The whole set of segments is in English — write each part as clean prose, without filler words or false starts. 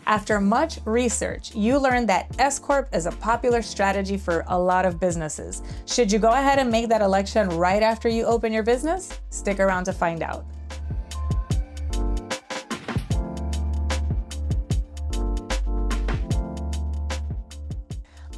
After much research, you learned that S Corp is a popular strategy for a lot of businesses. Should you go ahead and make that election right after you open your business? Stick around to find out.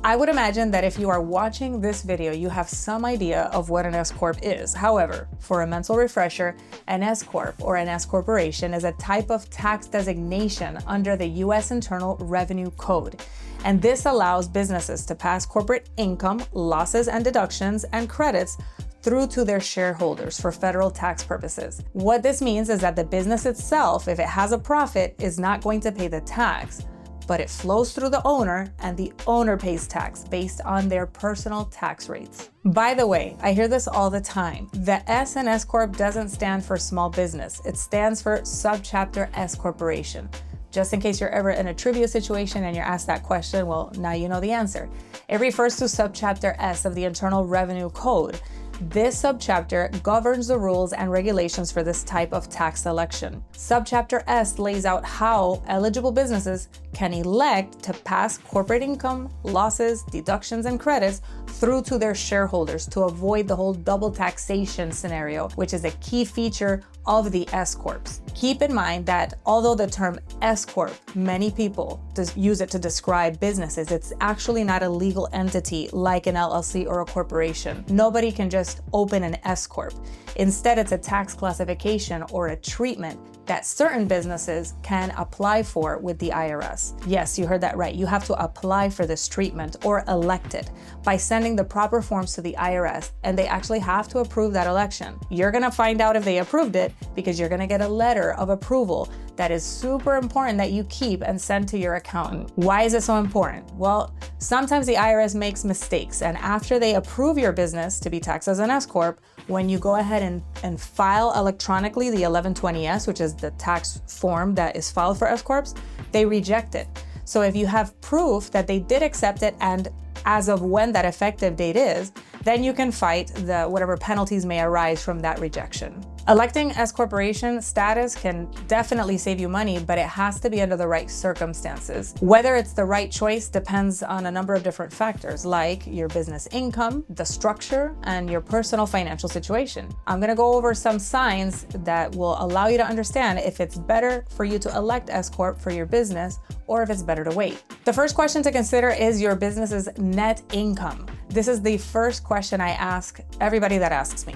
I would imagine that if you are watching this video, you have some idea of what an S Corp is. However, for a mental refresher, an S Corp or an S Corporation is a type of tax designation under the U.S. Internal Revenue Code. And this allows businesses to pass corporate income, losses and deductions and credits through to their shareholders for federal tax purposes. What this means is that the business itself, if it has a profit, is not going to pay the tax, but it flows through the owner and the owner pays tax based on their personal tax rates. By the way, I hear this all the time. The S in S Corp doesn't stand for small business. It stands for Subchapter S Corporation. Just in case you're ever in a trivia situation and you're asked that question, well, now you know the answer. It refers to Subchapter S of the Internal Revenue Code. This subchapter governs the rules and regulations for this type of tax election. Subchapter S lays out how eligible businesses can elect to pass corporate income, losses, deductions, and credits through to their shareholders to avoid the whole double taxation scenario, which is a key feature of the S Corps. Keep in mind that although the term S Corp, many people use it to describe businesses, it's actually not a legal entity like an LLC or a corporation. Nobody can just open an S Corp. Instead, it's a tax classification or a treatment that certain businesses can apply for with the IRS. Yes, you heard that right. You have to apply for this treatment or elect it by sending the proper forms to the IRS, and they actually have to approve that election. You're gonna find out if they approved it because you're gonna get a letter of approval that is super important that you keep and send to your accountant. Why is it so important? Well, sometimes the IRS makes mistakes, and after they approve your business to be taxed as an S Corp, when you go ahead and file electronically the 1120S, which is the tax form that is filed for S Corps, they reject it. So if you have proof that they did accept it and as of when that effective date is, then you can fight whatever penalties may arise from that rejection. Electing S Corporation status can definitely save you money, but it has to be under the right circumstances. Whether it's the right choice depends on a number of different factors, like your business income, the structure, and your personal financial situation. I'm gonna go over some signs that will allow you to understand if it's better for you to elect S Corp for your business or if it's better to wait. The first question to consider is your business's net income. This is the first question I ask everybody that asks me.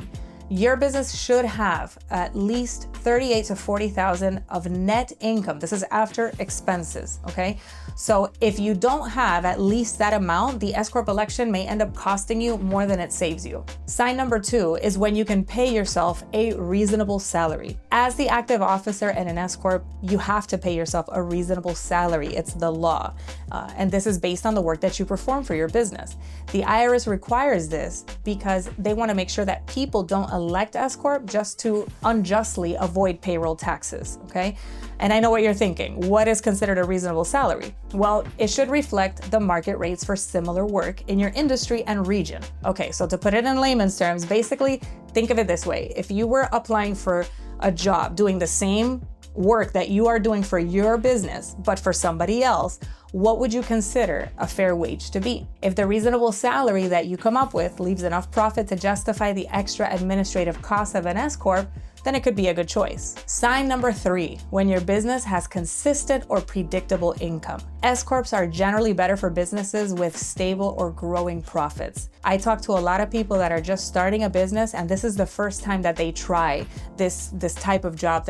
Your business should have at least 38 to 40,000 of net income. This is after expenses, okay? So if you don't have at least that amount, the S Corp election may end up costing you more than it saves you. Sign number 2 is when you can pay yourself a reasonable salary. As the active officer in an S Corp, you have to pay yourself a reasonable salary. It's the law. And this is based on the work that you perform for your business. The IRS requires this because they want to make sure that people don't elect S Corp just to unjustly avoid payroll taxes, okay? And I know what you're thinking. What is considered a reasonable salary? Well, it should reflect the market rates for similar work in your industry and region. Okay, so to put it in layman's terms, basically think of it this way. If you were applying for a job doing the same work that you are doing for your business, but for somebody else, what would you consider a fair wage to be? If the reasonable salary that you come up with leaves enough profit to justify the extra administrative costs of an S Corp, then it could be a good choice. Sign number 3, when your business has consistent or predictable income. S Corps are generally better for businesses with stable or growing profits. I talk to a lot of people that are just starting a business and this is the first time that they try this type of job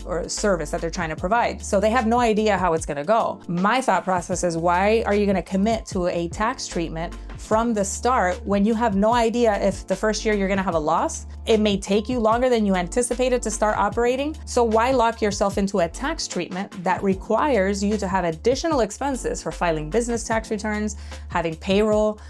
or service that they're trying to provide. So they have no idea how it's gonna go. My thought process is, why are you gonna commit to a tax treatment from the start when you have no idea if the first year you're gonna have a loss? It may take you longer than you anticipated to start operating. So why lock yourself into a tax treatment that requires you to have additional expenses for filing business tax returns, having payroll,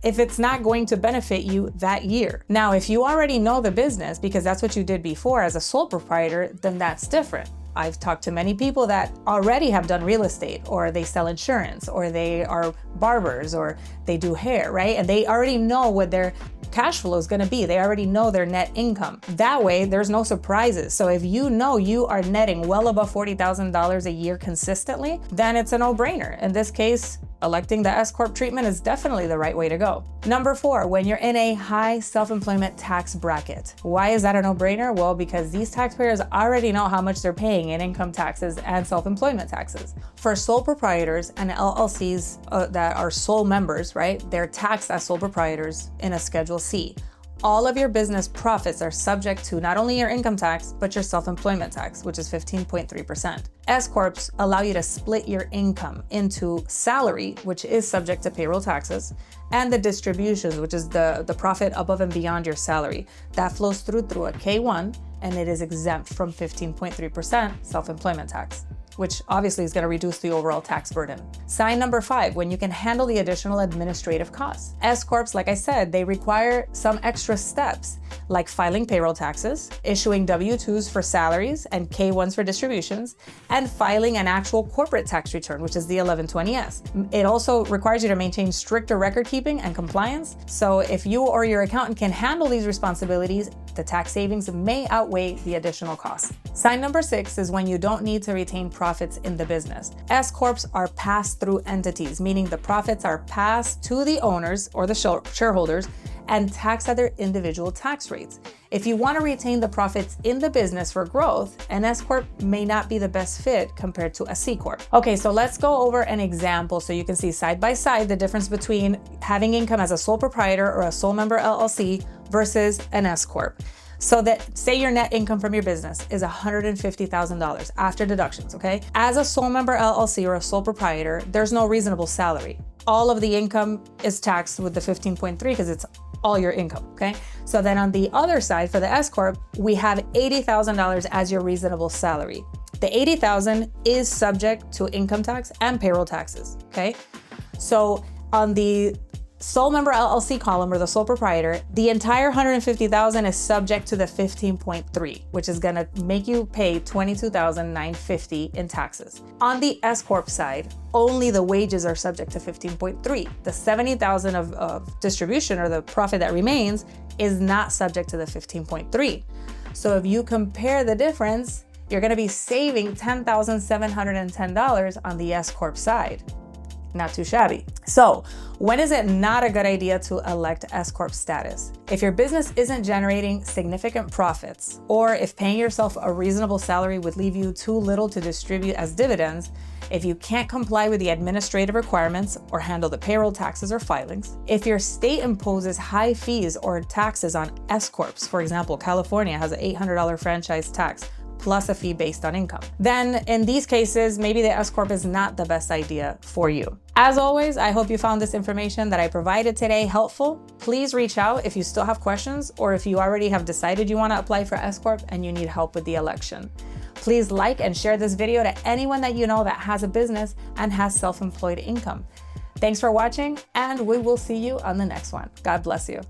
if it's not going to benefit you that year? Now, if you already know the business because that's what you did before as a sole proprietor, then that's different. I've talked to many people that already have done real estate, or they sell insurance, or they are barbers, or they do hair, right? And they already know what their cash flow is going to be. They already know their net income. That way, there's no surprises. So if you know you are netting well above $40,000 a year consistently, then it's a no-brainer. In this case, electing the S Corp treatment is definitely the right way to go. Number 4, when you're in a high self-employment tax bracket. Why is that a no-brainer? Well, because these taxpayers already know how much they're paying in income taxes and self-employment taxes. For sole proprietors and LLCs that are sole members, right, they're taxed as sole proprietors in a Schedule C. All of your business profits are subject to not only your income tax, but your self-employment tax, which is 15.3%. S Corps allow you to split your income into salary, which is subject to payroll taxes, and the distributions, which is the profit above and beyond your salary. That flows through a K-1, and it is exempt from 15.3% self-employment tax, which obviously is going to reduce the overall tax burden. Sign number 5, when you can handle the additional administrative costs. S Corps, like I said, they require some extra steps, like filing payroll taxes, issuing W-2s for salaries and K-1s for distributions, and filing an actual corporate tax return, which is the 1120S. It also requires you to maintain stricter record keeping and compliance. So if you or your accountant can handle these responsibilities, the tax savings may outweigh the additional costs. Sign number 6 is when you don't need to retain profits in the business. S Corps are pass-through entities, meaning the profits are passed to the owners or the shareholders and taxed at their individual tax rates. If you want to retain the profits in the business for growth, an S Corp may not be the best fit compared to a C Corp. Okay, so let's go over an example so you can see side by side the difference between having income as a sole proprietor or a sole member LLC versus an S Corp. So that, say your net income from your business is $150,000 after deductions, okay? As a sole member LLC or a sole proprietor, there's no reasonable salary. All of the income is taxed with the 15.3 because it's all your income, okay? So then on the other side, for the S Corp, we have $80,000 as your reasonable salary. The $80,000 is subject to income tax and payroll taxes, okay? So on the sole member LLC column or the sole proprietor, the entire $150,000 is subject to the 15.3, which is gonna make you pay $22,950 in taxes. On the S Corp side, only the wages are subject to 15.3. The $70,000 of distribution, or the profit that remains, is not subject to the 15.3. So if you compare the difference, you're gonna be saving $10,710 on the S Corp side. Not too shabby. So when is it not a good idea to elect S Corp status? If your business isn't generating significant profits, or if paying yourself a reasonable salary would leave you too little to distribute as dividends, if you can't comply with the administrative requirements or handle the payroll taxes or filings, if your state imposes high fees or taxes on S Corps, for example, California has an $800 franchise tax, plus a fee based on income, then in these cases, maybe the S Corp is not the best idea for you. As always, I hope you found this information that I provided today helpful. Please reach out if you still have questions, or if you already have decided you want to apply for S Corp and you need help with the election. Please like and share this video to anyone that you know that has a business and has self-employed income. Thanks for watching, and we will see you on the next one. God bless you.